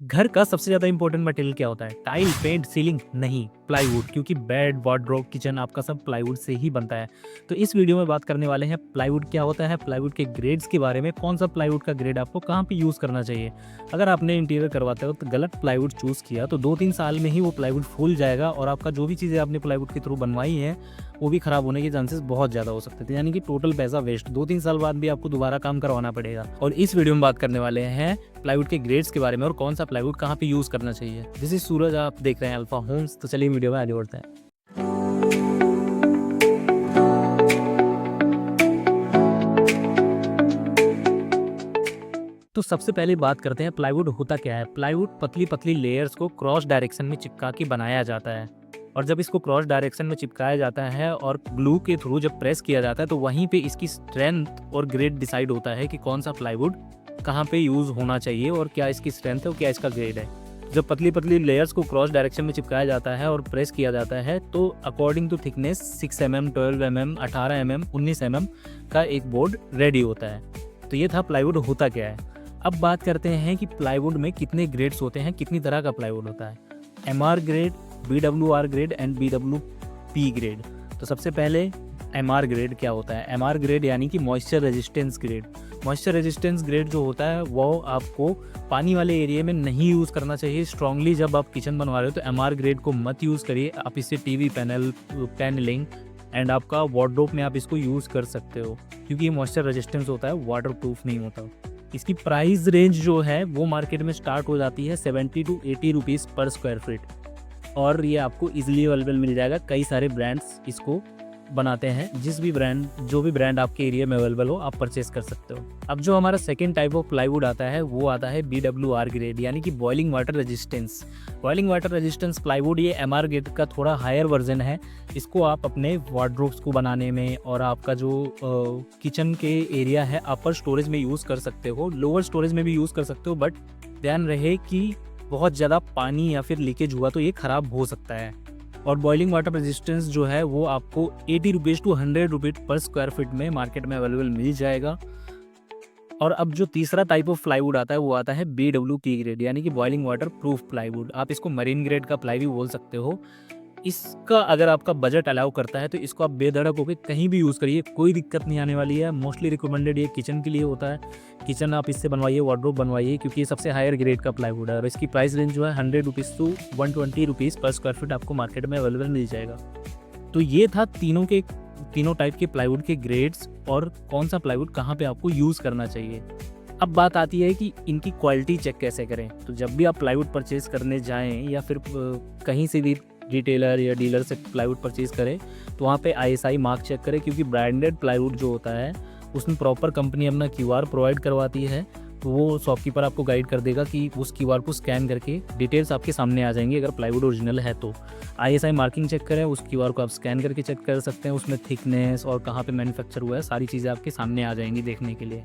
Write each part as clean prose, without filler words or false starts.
घर का सबसे ज़्यादा इंपॉर्टेंट मटेरियल क्या होता है? Tile, paint, ceiling? नहीं, प्लाईवुड, क्योंकि बेड, वार्डरोब, किचन आपका सब प्लाईवुड से ही बनता है। तो इस वीडियो में बात करने वाले हैं प्लाईवुड क्या होता है, प्लाईवुड के ग्रेड्स के बारे में, कौन-सा प्लाईवुड का ग्रेड आपको कहाँ पे यूज़ करना चाहिए। अगर आपने इंटीरियर करवाते वक़्त गलत प्लाईवुड चूज़ किया तो 2-3 साल में ही वो प्लाईवुड फूल जाएगा और आपका जो भी चीज़ें आपने प्लाईवुड के थ्रू बनवाई हैं, वो भी खराब होने के चांसेस बहुत ज़्यादा हो सकते थे। यानी कि टोटल पैसा वेस्ट, 2-3 साल बाद भी आपको दोबारा काम करवाना पड़ेगा। और इस वीडियो में बात करने वाले हैं प्लाईवुड के ग्रेड्स के बारे में और कौन सा प्लाईवुड कहाँ पे यूज़ करना चाहिए। दिस इज सूरज, आप देख रहे हैं अल्फा होम्स। तो चलिए वीडियो में आगे बढ़ते हैं। तो सबसे पहले बात करते हैं प्लाईवुड होता क्या है। प्लाईवुड पतली पतली लेयर्स को क्रॉस डायरेक्शन में चिपका के बनाया जाता है और जब इसको क्रॉस डायरेक्शन में चिपकाया जाता है और ग्लू के थ्रू जब प्रेस किया जाता है तो वहीं पे इसकी स्ट्रेंथ और ग्रेड डिसाइड होता है कि कौन सा प्लाईवुड कहाँ पे यूज़ होना चाहिए और क्या इसकी स्ट्रेंथ है और क्या इसका ग्रेड है। जब पतली पतली लेयर्स को क्रॉस डायरेक्शन में चिपकाया जाता है और प्रेस किया जाता है तो according to thickness 6 mm, 12 mm, 18 mm, 19 mm का एक बोर्ड रेडी होता है। तो ये था प्लाईवुड होता क्या है। अब बात करते हैं कि प्लाईवुड में कितने ग्रेड्स होते हैं, कितनी तरह का प्लाईवुड होता है। MR grade, BWR grade and BWP grade. तो सबसे पहले MR ग्रेड क्या होता है। MR ग्रेड यानी कि moisture resistance grade. Moisture resistance grade जो होता है वो आपको पानी वाले एरिया में नहीं यूज़ करना चाहिए स्ट्रांगली। जब आप किचन बनवा रहे हो तो MR ग्रेड को मत यूज़ करिए। आप इससे टीवी पैनल, पैनलिंग एंड आपका वार्डरोब में आप इसको यूज़ कर सकते हो क्योंकि ये मॉइस्चर रेजिस्टेंस होता है, वाटर प्रूफ नहीं होता। इसकी प्राइस रेंज जो है वो मार्केट में स्टार्ट हो जाती है 70 to 80 रुपीज़ पर स्क्वायर फीट और ये आपको इजीली अवेलेबल मिल जाएगा। कई सारे ब्रांड्स इसको बनाते हैं, जो भी ब्रांड आपके एरिया में अवेलेबल हो आप परचेस कर सकते हो। अब जो हमारा सेकेंड टाइप ऑफ प्लाईवुड आता है वो आता है BWR ग्रेड यानी कि boiling water resistance. Boiling water resistance plywood ये MR ग्रेड का थोड़ा हायर वर्जन है। इसको आप अपने वार्डरोब्स को बनाने में और आपका जो किचन के एरिया है अपर स्टोरेज में यूज़ कर सकते हो, लोअर स्टोरेज में भी यूज़ कर सकते हो, बट ध्यान रहे कि बहुत ज़्यादा पानी या फिर लीकेज हुआ तो ये ख़राब हो सकता है। और बॉइलिंग वाटर रेजिस्टेंस जो है वो आपको 80 रुपीज़ टू 100 रुपीज़ पर स्क्वायर फीट में मार्केट में अवेलेबल मिल जाएगा। और अब जो तीसरा टाइप ऑफ प्लाईवुड आता है वो आता है BWP ग्रेड यानी कि बॉइलिंग वाटर प्रूफ प्लाईवुड। आप इसको मरीन ग्रेड का प्लाई भी बोल सकते हो। इसका अगर आपका बजट अलाउ करता है तो इसको आप बेधड़क होकर कहीं भी यूज़ करिए, कोई दिक्कत नहीं आने वाली है। मोस्टली रिकमेंडेड ये किचन के लिए होता है। किचन आप इससे बनवाइए, वार्डरोब बनवाइए, क्योंकि ये सबसे हायर ग्रेड का प्लाईवुड है और इसकी प्राइस रेंज जो है 100 रुपीज़ टू 120 रुपीज़ पर स्क्वायर फीट आपको मार्केट में अवेलेबल मिल जाएगा। तो ये था तीनों टाइप के प्लाईवुड के ग्रेड्स और कौन सा प्लाईवुड कहाँ पे आपको यूज़ करना चाहिए। अब बात आती है कि इनकी क्वालिटी चेक कैसे करें। तो जब भी आप प्लाईवुड परचेज़ करने जाएँ या फिर कहीं से भी रिटेलर या डीलर से प्लाईवुड परचेज़ करें तो वहाँ पे ISI मार्क चेक करें, क्योंकि ब्रांडेड प्लाईवुड जो होता है उसमें प्रॉपर कंपनी अपना QR प्रोवाइड करवाती है। तो वो शॉपकीपर आपको गाइड कर देगा कि उस QR को स्कैन करके डिटेल्स आपके सामने आ जाएंगी अगर प्लाईवुड ओरिजिनल है तो। ISI मार्किंग चेक करें, उस QR को आप स्कैन करके चेक कर सकते हैं, उसमें थिकनेस और कहाँ पे मैन्युफैक्चर हुआ है सारी चीज़ें आपके सामने आ जाएंगी देखने के लिए।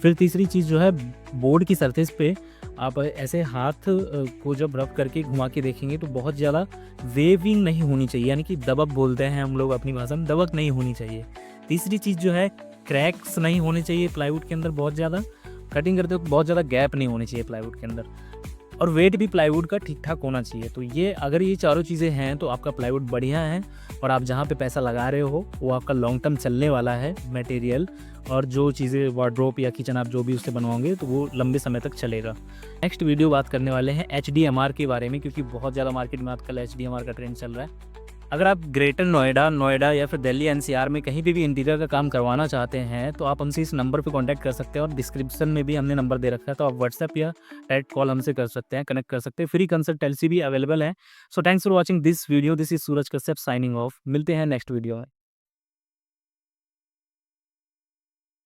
फिर तीसरी चीज़ जो है, बोर्ड की सरफेस पे आप ऐसे हाथ को जब रब करके घुमा के देखेंगे तो बहुत ज़्यादा वेविंग नहीं होनी चाहिए, यानी कि दबक बोलते हैं हम लोग अपनी भाषा में, दबक नहीं होनी चाहिए। तीसरी चीज़ जो है, क्रैक्स नहीं होने चाहिए प्लाईवुड के अंदर, बहुत ज़्यादा कटिंग करते वक्त बहुत ज़्यादा गैप नहीं होनी चाहिए प्लाईवुड के अंदर, और वेट भी प्लाईवुड का ठीक ठाक होना चाहिए। तो ये अगर ये चारों चीज़ें हैं तो आपका प्लाईवुड बढ़िया है और आप जहाँ पे पैसा लगा रहे हो वो आपका लॉन्ग टर्म चलने वाला है मटेरियल, और जो चीज़ें वार्डरोब या किचन आप जो भी उससे बनवाओगे तो वो लंबे समय तक चलेगा। नेक्स्ट वीडियो बात करने वाले हैं HDMR के बारे में, क्योंकि बहुत ज़्यादा मार्केट में आजकल HDMR का ट्रेंड चल रहा है। अगर आप ग्रेटर नोएडा या फिर दिल्ली NCR में कहीं पे भी इंटीरियर का काम करवाना चाहते हैं तो आप हमसे इस नंबर पे कांटेक्ट कर सकते हैं और डिस्क्रिप्शन में भी हमने नंबर दे रखा है, तो आप व्हाट्सएप या डायरेक्ट कॉल हमसे कर सकते हैं, कनेक्ट कर सकते हैं। फ्री कंसल्टेंसी भी अवेलेबल है। So thanks for watching this video. This is Suraj Kashyap signing off. मिलते हैं नेक्स्ट वीडियो में।